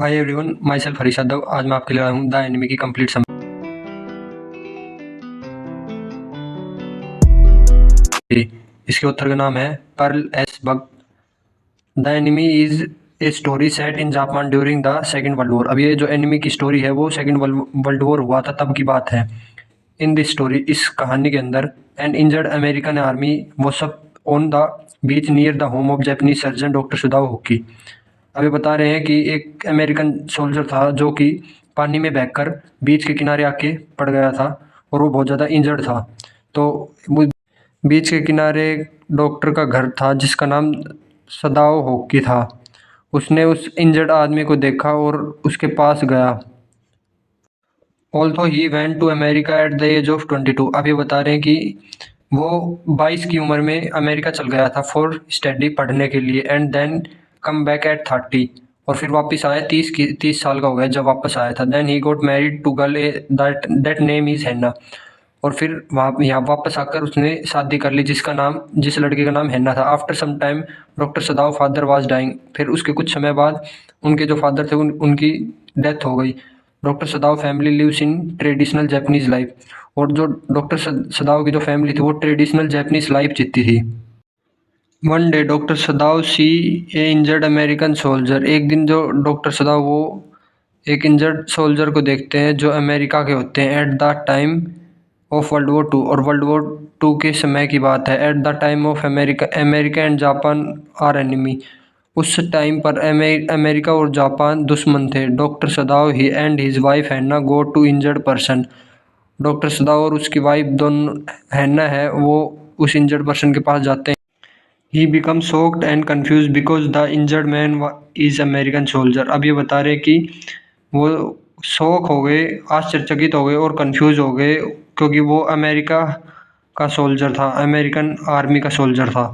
हाय everyone, myself Harish Yadav. आज मैं आपके लिए आया हूँ द एनिमी की कंप्लीट समरी। इसके उत्तर का नाम है Pearl S Buck. The enemy is a story set in Japan during the second world war. अब ये जो एनिमी की स्टोरी है वो सेकेंड वर्ल्ड वॉर हुआ था तब की बात है। इन दिस स्टोरी, इस कहानी के अंदर, एन इंजर्ड अमेरिकन आर्मी वो सब on the beach near the home of Japanese surgeon doctor Sadao Hoki. अभी बता रहे हैं कि एक अमेरिकन सोल्जर था जो कि पानी में बहकर बीच के किनारे आके पड़ गया था और वो बहुत ज़्यादा इंजर्ड था। तो वो बीच के किनारे डॉक्टर का घर था जिसका नाम सदाओ होकी था। उसने उस इंजर्ड आदमी को देखा और उसके पास गया। Although he went to America at the age of 22। अब ये बता रहे हैं कि वो 22 की उम्र में अमेरिका चल गया था फॉर स्टडी, पढ़ने के लिए, and then come back at 30। और फिर वापस आया 30 साल का हो गया जब वापस आया था। Then he got married to girl that name is Hana. और फिर वहाँ यहाँ वापस आकर उसने शादी कर ली जिस लड़के का नाम हैना था। After some time doctor Sadao father was dying. फिर उसके कुछ समय बाद उनके जो फादर थे उनकी डेथ हो गई। Doctor Sadao family lives in traditional Japanese life. और जो डॉक्टर सदाओ की जो फैमिली थी वो ट्रेडिशनल जापानीज लाइफ जीती थी। वन डे डॉक्टर सदाओ सी ए इंजर्ड अमेरिकन सोल्जर। एक दिन जो डॉक्टर सदाओ वो एक इंजर्ड सोल्जर को देखते हैं जो अमेरिका के होते हैं at the time of world war two. और वर्ल्ड वॉर टू के समय की बात है। At the time of America and Japan are enemy. उस टाइम पर अमेरिका और जापान दुश्मन थे। Doctor Sadao he and his wife Hana go to injured person. Doctor Sadao और उसकी वाइफ दोनों हैना है वो उस इंजर्ड पर्सन के पास जाते हैं। He become shocked and confuse because the injured man is American soldier. अब ये बता रहे कि वो शौक हो गए, आश्चर्यचकित हो गए और कंफ्यूज हो गए क्योंकि वो अमेरिका का सोल्जर था, अमेरिकन आर्मी का सोल्जर था।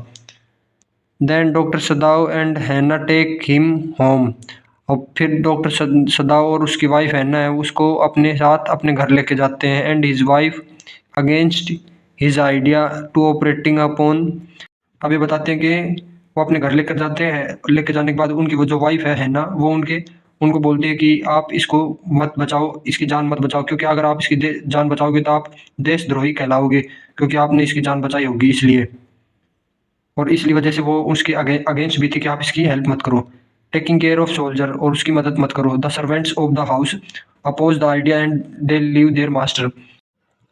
देन डॉक्टर सदाओ एंड हैना टेक हिम होम। और फिर डॉक्टर सदाओ और उसकी वाइफ हैना है उसको अपने साथ अपने घर लेके जाते हैं। And his wife against his idea to operating upon. अब ये बताते हैं कि वो अपने घर लेकर जाते हैं। लेकर जाने के बाद उनकी वो जो वाइफ है ना वो उनको बोलती है कि आप इसको मत बचाओ, इसकी जान मत बचाओ, क्योंकि अगर आप इसकी जान बचाओगे तो आप देशद्रोही कहलाओगे क्योंकि आपने इसकी जान बचाई होगी इसलिए। और इसलिए वजह से वो उसके अगेंस्ट भी थी कि आप इसकी हेल्प मत करो। टेकिंग केयर ऑफ सोल्जर, और उसकी मदद मत करो। The servants of the house oppose the idea and they leave their master.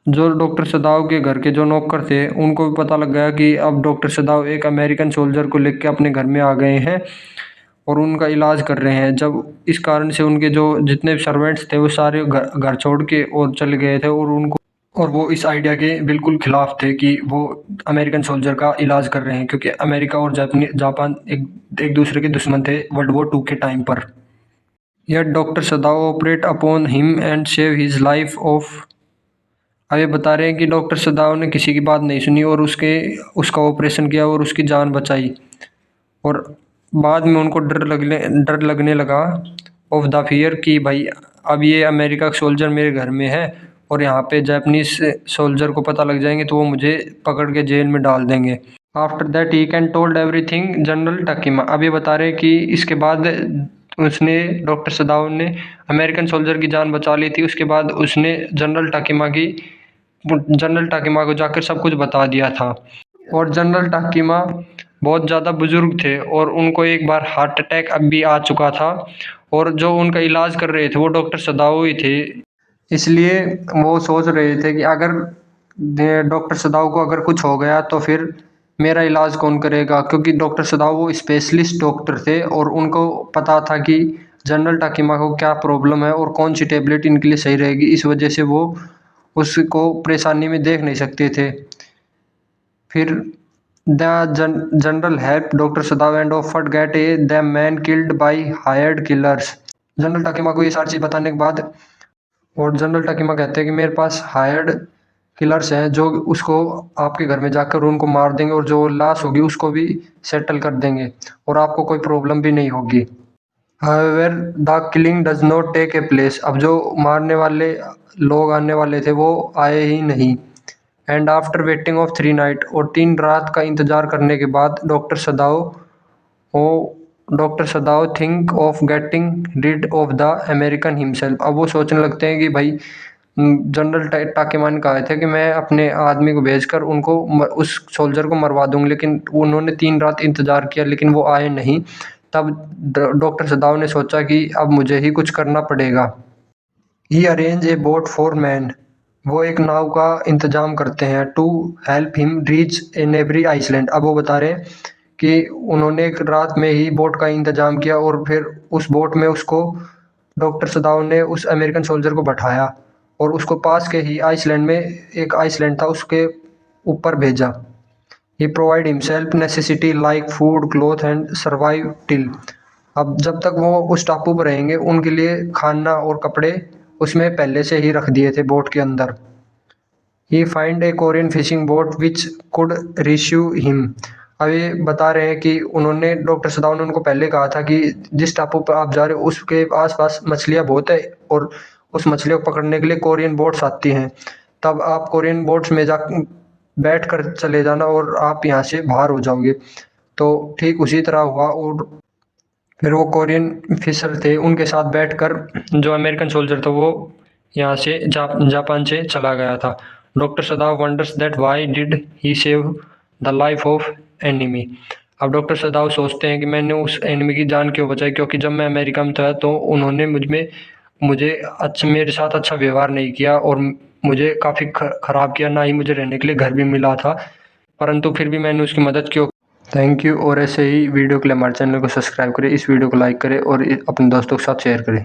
जो डॉक्टर सदाव के घर के जो नौकर थे उनको भी पता लग गया कि अब डॉक्टर सदाव एक अमेरिकन सोल्जर को लेकर अपने घर में आ गए हैं और उनका इलाज कर रहे हैं। जब इस कारण से उनके जो जितने भी सर्वेंट्स थे वो सारे घर छोड़ के और चले गए थे और वो इस आइडिया के बिल्कुल खिलाफ थे कि वो अमेरिकन सोल्जर का इलाज कर रहे हैं क्योंकि अमेरिका और जापान एक दूसरे के दुश्मन थे वर्ल्ड वॉर टू के टाइम पर। यह doctor सदाव operate upon him and save his life of. अब ये बता रहे हैं कि डॉक्टर सदाव ने किसी की बात नहीं सुनी और उसका ऑपरेशन किया और उसकी जान बचाई। और बाद में उनको डर लगने लगा ऑफ द फियर कि भाई अब ये अमेरिका का सोल्जर मेरे घर में है और यहाँ पे जापानीज सोल्जर को पता लग जाएंगे तो वो मुझे पकड़ के जेल में डाल देंगे। After that he can told everything general Takima. अब ये बता रहे हैं कि इसके बाद उसने डॉक्टर सदाव ने अमेरिकन सोल्जर की जान बचा ली थी। उसके बाद उसने जनरल टाकिमा को जाकर सब कुछ बता दिया था। और जनरल टाकिमा बहुत ज़्यादा बुजुर्ग थे और उनको एक बार हार्ट अटैक अब भी आ चुका था और जो उनका इलाज कर रहे थे वो डॉक्टर सदाओ ही थे। इसलिए वो सोच रहे थे कि अगर डॉक्टर सदाओ को अगर कुछ हो गया तो फिर मेरा इलाज कौन करेगा, क्योंकि डॉक्टर सदाओ वो स्पेशलिस्ट डॉक्टर थे और उनको पता था कि जनरल टाकिमा को क्या प्रॉब्लम है और कौन सी टेबलेट इनके लिए सही रहेगी। इस वजह से वो उसको परेशानी में देख नहीं सकते थे। फिर the general help doctor Sadao and offered get a the man killed by hired killers. General Takima को ये सारी चीज़ बताने के बाद और जनरल टाकिमा कहते हैं कि मेरे पास हायर्ड किलर्स हैं जो उसको आपके घर में जाकर उनको मार देंगे और जो लाश होगी उसको भी सेटल कर देंगे और आपको कोई प्रॉब्लम भी नहीं होगी। However the killing does not take a place. अब जो मारने वाले लोग आने वाले थे वो आए ही नहीं। And after waiting of 3 night, और 3 रात का इंतज़ार करने के बाद डॉक्टर सदाओ वो doctor Sadao think of getting rid of the American himself. अब वो सोचने लगते हैं कि भाई जनरल टाकेमान कहा था कि मैं अपने आदमी को भेजकर उनको उस सोल्जर को मरवा दूंगा, लेकिन उन्होंने 3 रात इंतजार किया लेकिन वो आए नहीं। तब डॉक्टर सदाव ने सोचा कि अब मुझे ही कुछ करना पड़ेगा। He arrange a boat for man. वो एक नाव का इंतजाम करते हैं to help him reach a नेबरी आइसलैंड। अब वो बता रहे हैं कि उन्होंने एक रात में ही बोट का इंतजाम किया और फिर उस बोट में उसको डॉक्टर सदाव ने उस अमेरिकन सोल्जर को बैठाया और उसको पास के ही आइसलैंड में, एक आइसलैंड था उसके ऊपर भेजा। He provide himself necessity like food cloth and survive till. अब जब तक वो उस टापू पर रहेंगे उनके लिए खाना और कपड़े उसमें पहले से ही रख दिए थे बोट के अंदर। He find a Korean fishing boat which could receive him. अब ये बता रहे हैं कि उन्होंने, डॉक्टर सदाव ने उनको पहले कहा था कि जिस टापू पर आप जा रहे हो उसके आसपास मछलियाँ बहुत है और उस मछलियों को पकड़ने के लिए कोरियन बोट्स आती हैं, तब आप कोरियन बोट्स में जा बैठ कर चले जाना और आप यहाँ से बाहर हो जाओगे। तो ठीक उसी तरह हुआ और फिर वो कोरियन फिशर थे उनके साथ बैठकर जो अमेरिकन सोल्जर था वो यहाँ से जापान से चला गया था। Doctor सदाव wonders that why did he save the life of enemy. अब डॉक्टर सदाव सोचते हैं कि मैंने उस एनिमी की जान क्यों बचाई, क्योंकि जब मैं अमेरिका में था तो उन्होंने मुझे अच्छा, मेरे साथ अच्छा व्यवहार नहीं किया और मुझे काफ़ी ख़राब किया, ना ही मुझे रहने के लिए घर भी मिला था, परंतु फिर भी मैंने उसकी मदद क्यों। Thank you. और ऐसे ही वीडियो के लिए हमारे चैनल को सब्सक्राइब करें, इस वीडियो को लाइक करें और अपने दोस्तों के साथ शेयर करें।